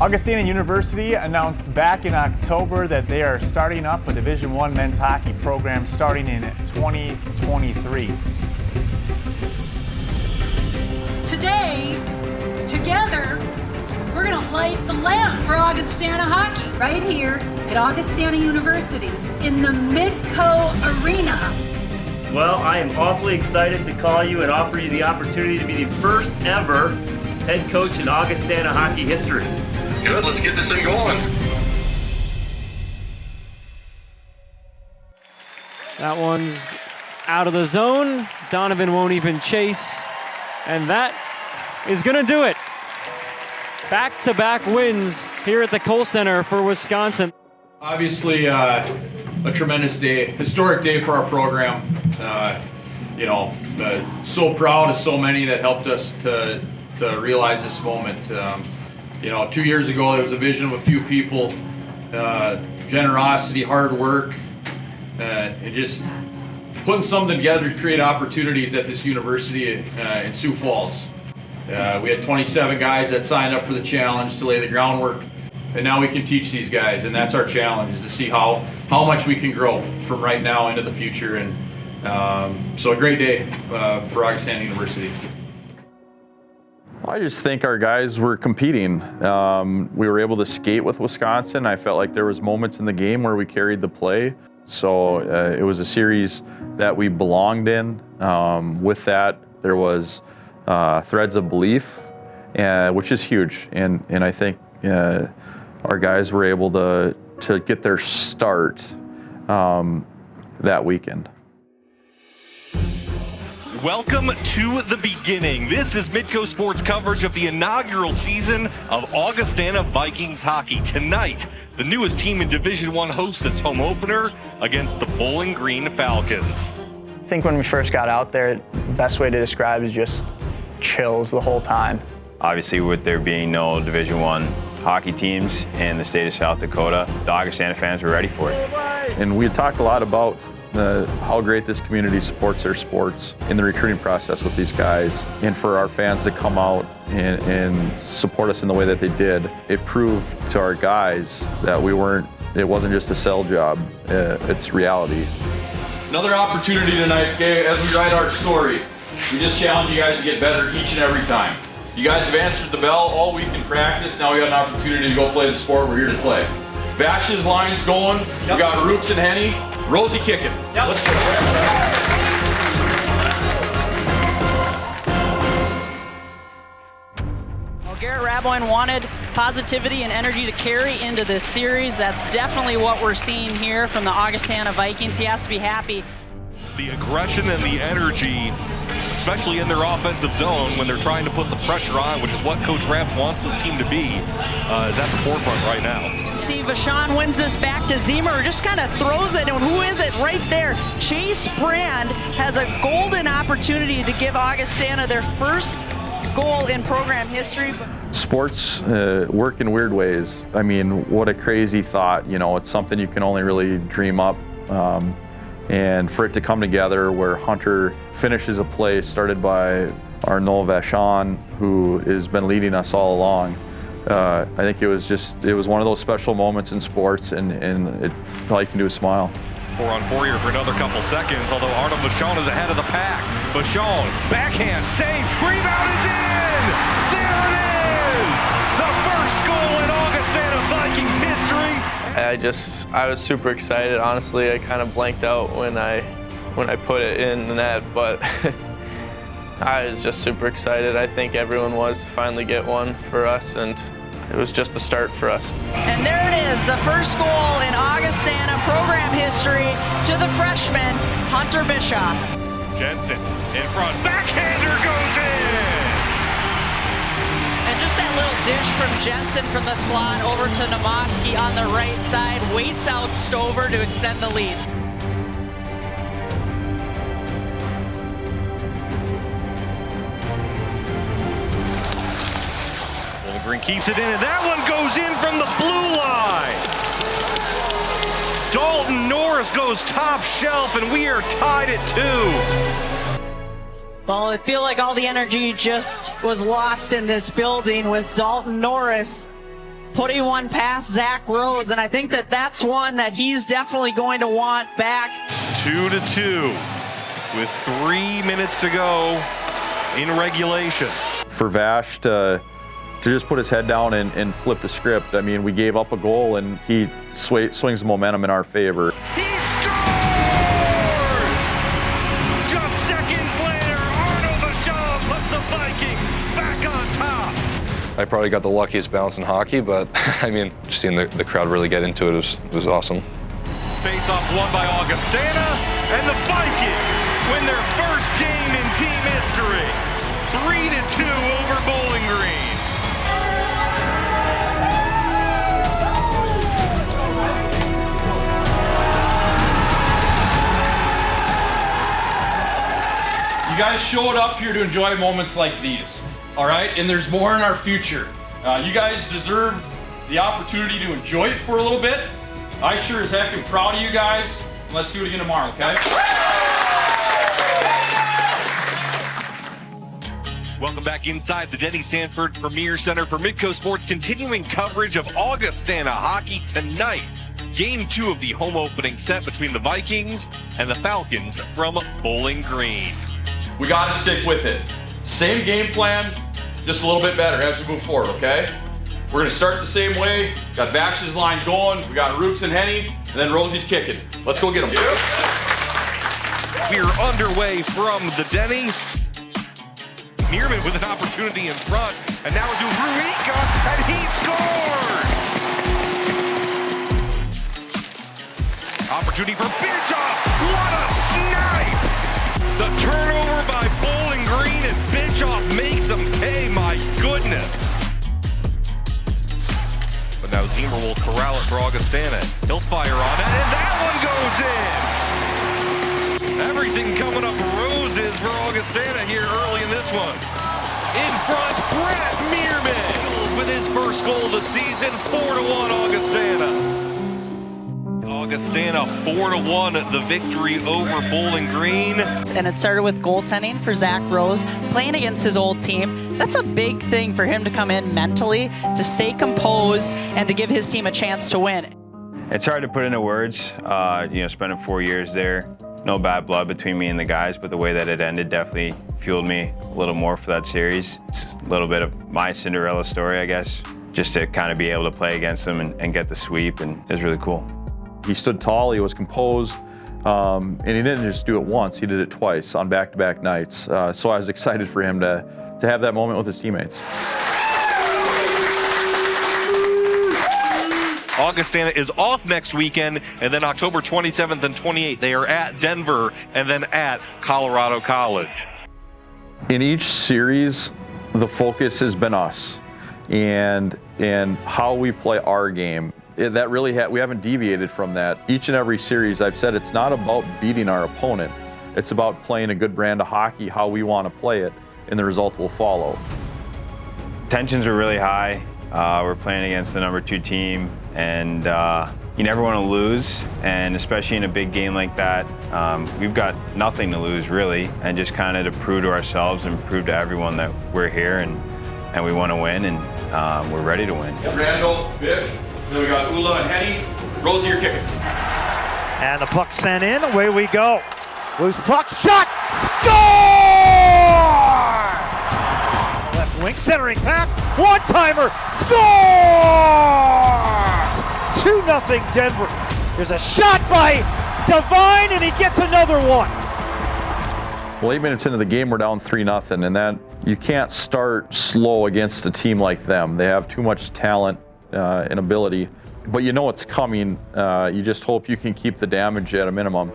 Augustana University announced back in October that they are starting up a Division I men's hockey program starting in 2023. Today, together, we're going to light the lamp for Augustana Hockey right here at Augustana University in the Midco Arena. Well, I am awfully excited to call you and offer you the opportunity to be the first ever head coach in Augustana hockey history. Good, let's get this thing going. That one's out of the zone. Donovan won't even chase. And that is going to do it. Back-to-back wins here at the Kohl Center for Wisconsin. Obviously, a tremendous day, historic day for our program. So proud of so many that helped us to realize this moment. 2 years ago, there was a vision of a few people, generosity, hard work, and just putting something together to create opportunities at this university in Sioux Falls. We had 27 guys that signed up for the challenge to lay the groundwork, and now we can teach these guys, and that's our challenge, is to see how much we can grow from right now into the future. And so a great day for Augustana University. I just think our guys were competing. We were able to skate with Wisconsin. I felt like there was moments in the game where we carried the play. So it was a series that we belonged in. With that, there was threads of belief, which is huge. And I think our guys were able to get their start that weekend. Welcome to the beginning. This is Midco Sports coverage of the inaugural season of Augustana Vikings hockey. Tonight, the newest team in Division I hosts its home opener against the Bowling Green Falcons. I think when we first got out there, the best way to describe is just chills the whole time. Obviously, with there being no Division I hockey teams in the state of South Dakota, the Augustana fans were ready for it. And we had talked a lot about how great this community supports their sports in the recruiting process with these guys, and for our fans to come out and support us in the way that they did. It proved to our guys that it wasn't just a sell job, it's reality. Another opportunity tonight, okay, as we write our story. We just challenge you guys to get better each and every time. You guys have answered the bell all week in practice. Now we got an opportunity to go play the sport. We're here to play. Bash's line's going. Yep. We got Roots and Henny. Rosie kicking. Yep. Let's go. Well, Garrett Rappuhn wanted positivity and energy to carry into this series. That's definitely what we're seeing here from the Augustana Vikings. He has to be happy. The aggression and the energy, especially in their offensive zone when they're trying to put the pressure on, which is what Coach Rapp wants this team to be, is at the forefront right now. See, Vachon wins this back to Zemer, just kind of throws it, and who is it right there? Chase Brand has a golden opportunity to give Augustana their first goal in program history. Sports work in weird ways. I mean, what a crazy thought. It's something you can only really dream up. And for it to come together where Hunter finishes a play started by our Noel Vachon, who has been leading us all along. I think it was one of those special moments in sports, and all you can do is smile. 4-on-4 here for another couple seconds, although Arnold Vachon is ahead of the pack. Vachon, backhand, save, rebound is in! There it is! The first goal in Augustana Vikings history! I was super excited. Honestly, I kind of blanked out when I put it in the net, but I was just super excited. I think everyone was, to finally get one for us, and it was just the start for us. And there it is, the first goal in Augustana program history to the freshman, Hunter Bischoff. Jensen in front, backhander goes in! And just that little dish from Jensen from the slot over to Namoski on the right side, waits out Stover to extend the lead. Green keeps it in, and that one goes in from the blue line. Dalton Norris goes top shelf, and we are tied at 2. Well, it feels like all the energy just was lost in this building with Dalton Norris putting one past Zach Rose, and I think that that's one that he's definitely going to want back. 2-2 with 3 minutes to go in regulation. For Vash to just put his head down and flip the script. I mean, we gave up a goal and he swings the momentum in our favor. He scores! Just seconds later, Arno Vachon puts the Vikings back on top. I probably got the luckiest bounce in hockey, but I mean, just seeing the crowd really get into it was awesome. Face-off won by Augustana, and the Vikings win their first game in team history. 3-2 over Bowling Green. You guys showed up here to enjoy moments like these, all right? And there's more in our future. You guys deserve the opportunity to enjoy it for a little bit. I sure as heck am proud of you guys. Let's do it again tomorrow, okay? Welcome back inside the Denny Sanford Premier Center for Midco Sports, continuing coverage of Augustana Hockey tonight. Game 2 of the home opening set between the Vikings and the Falcons from Bowling Green. We got to stick with it. Same game plan, just a little bit better as we move forward, okay? We're going to start the same way. Got Vash's line going. We got Rooks and Henny, and then Rosie's kicking. Let's go get them. We're underway from the Denny. Meerman with an opportunity in front, and now it's Ruiga, and he scores! Opportunity for Bischoff. What a snipe! The turnover by Bowling Green, and Bischoff makes them pay. My goodness! But now Zimmer will corral it for Augustana. He'll fire on it, and that one goes in! Everything coming up roses for Augustana here early in this one. In front, Brett Meerman with his first goal of the season, 4-1 Augustana. Augustana 4-1, the victory over Bowling Green. And it started with goaltending for Zach Rose, playing against his old team. That's a big thing for him to come in mentally, to stay composed, and to give his team a chance to win. It's hard to put into words, spending 4 years there. No bad blood between me and the guys, but the way that it ended definitely fueled me a little more for that series. It's a little bit of my Cinderella story, I guess, just to kind of be able to play against them and get the sweep, and it was really cool. He stood tall, he was composed, and he didn't just do it once, he did it twice on back-to-back nights. So I was excited for him to have that moment with his teammates. Augustana is off next weekend, and then October 27th and 28th, they are at Denver and then at Colorado College. In each series, the focus has been us and how we play our game. That really we haven't deviated from that. Each and every series, I've said it's not about beating our opponent. It's about playing a good brand of hockey, how we want to play it, and the result will follow. Tensions were really high. We're playing against the number 2 team, and you never want to lose, and especially in a big game like that, we've got nothing to lose really, and just kind of to prove to ourselves and prove to everyone that we're here and we want to win, and we're ready to win. Randall, Bish, then we got Ula and Henny. Rosie, you're kicking. And the puck sent in, away we go. Loose puck, shot, score! Left wing, centering pass, one-timer, scores! 2-0 Denver. There's a shot by Devine, and he gets another one. Well, 8 minutes into the game, we're down 3-0, and that you can't start slow against a team like them. They have too much talent and ability, but you know it's coming. You just hope you can keep the damage at a minimum.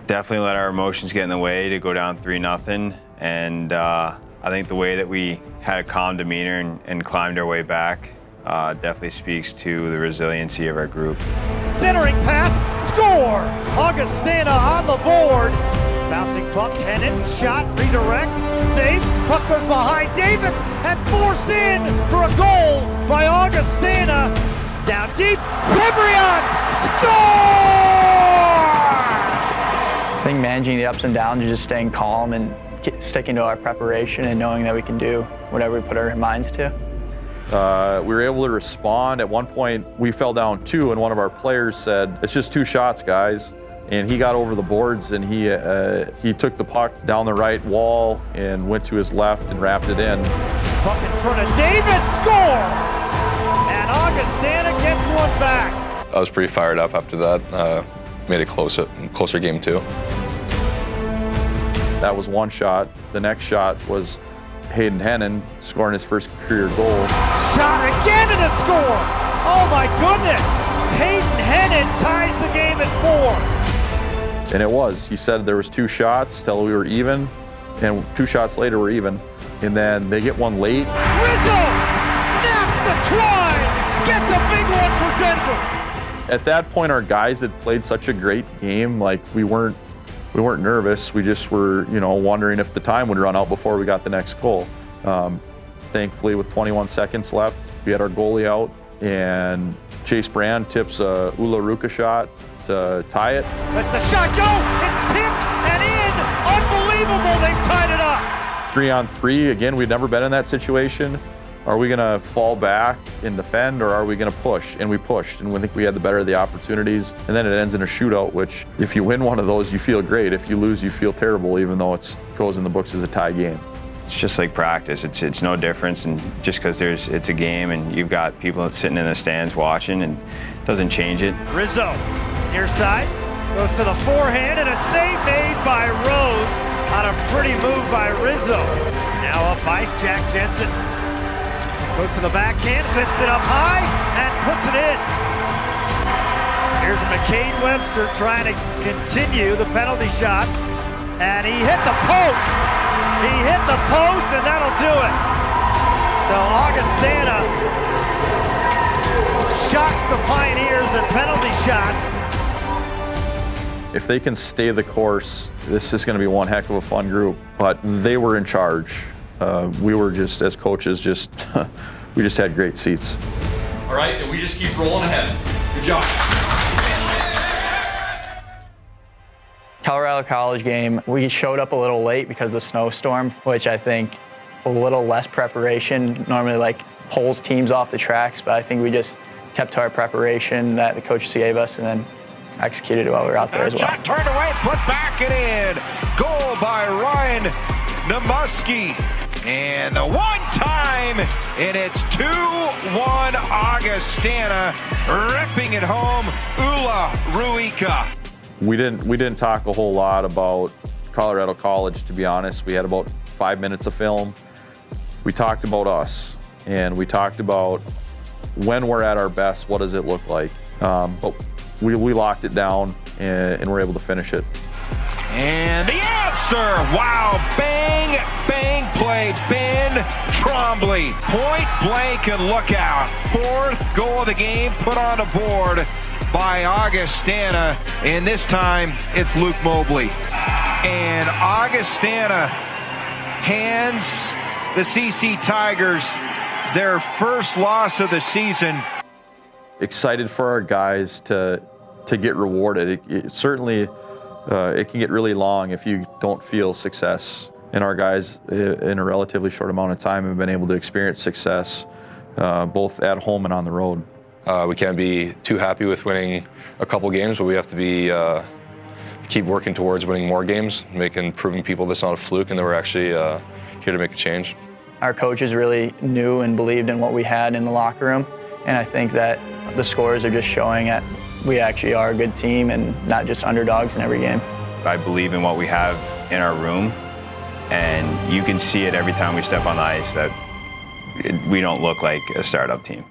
Definitely let our emotions get in the way to go down 3-0, and I think the way that we had a calm demeanor and climbed our way back definitely speaks to the resiliency of our group. Centering pass, score! Augustana on the board. Bouncing puck, Kenneth, shot, redirect, save. Puck goes behind Davis and forced in for a goal by Augustana. Down deep, Sebrian, score! I think managing the ups and downs and just staying calm and sticking to our preparation and knowing that we can do whatever we put our minds to. We were able to respond. At one point, we fell down 2, and one of our players said, "It's just 2 shots, guys." And he got over the boards, and he took the puck down the right wall and went to his left and wrapped it in. Puck in front of Davis, score! And Augustana gets one back. I was pretty fired up after that. Made it closer game 2. That was one shot. The next shot was Hayden Hennon scoring his first career goal. Shot again and a score! Oh my goodness! Hayden Hennon ties the game at 4. And it was. He said there was 2 shots till we were even, and 2 shots later we're even. And then they get one late. Rizzo snaps the twine! Gets a big one for Denver! At that point, our guys had played such a great game. Like we weren't nervous. We just were, wondering if the time would run out before we got the next goal. Thankfully, with 21 seconds left, we had our goalie out, and Chase Brand tips a Ularuka shot to tie it. Let's the shot go! It's tipped and in! Unbelievable! They've tied it up! 3-on-3. Again, we'd never been in that situation. Are we going to fall back and defend, or are we going to push? And we pushed, and we think we had the better of the opportunities. And then it ends in a shootout, which if you win one of those, you feel great. If you lose, you feel terrible, even though it goes in the books as a tie game. It's just like practice. It's no difference, and just because it's a game and you've got people sitting in the stands watching, and it doesn't change it. Rizzo, near side, goes to the forehand, and a save made by Rose on a pretty move by Rizzo. Now up ice, Jack Jensen. Goes to the backhand, lifts it up high, and puts it in. Here's McCade Webster trying to continue the penalty shots, and he hit the post. He hit the post, and that'll do it. So Augustana shocks the Pioneers in penalty shots. If they can stay the course, this is going to be one heck of a fun group. But they were in charge. We were just, as coaches, we just had great seats. All right, and we just keep rolling ahead. Good job. Colorado College game, we showed up a little late because of the snowstorm, which I think a little less preparation normally pulls teams off the tracks, but I think we just kept to our preparation that the coaches gave us and then executed it while we were out there as well. Shot turned away, put back and in. Goal by Ryan Namusky. And the one time, and it's 2-1 Augustana, ripping it home, Ularuka. We didn't talk a whole lot about Colorado College, to be honest. We had about 5 minutes of film. We talked about us, and we talked about when we're at our best, what does it look like? But we locked it down, and we're able to finish it. And the answer, wow, bang, bang play, Ben Trombley. Point blank and look out. 4th goal of the game put on a board by Augustana, and this time it's Luke Mobley. And Augustana hands the CC Tigers their first loss of the season. Excited for our guys to get rewarded. It certainly, it can get really long if you don't feel success. And our guys, in a relatively short amount of time, have been able to experience success, both at home and on the road. We can't be too happy with winning a couple games, but we have to be keep working towards winning more games, proving people this is not a fluke and that we're actually here to make a change. Our coaches really knew and believed in what we had in the locker room, and I think that the scores are just showing that we actually are a good team and not just underdogs in every game. I believe in what we have in our room, and you can see it every time we step on the ice that we don't look like a startup team.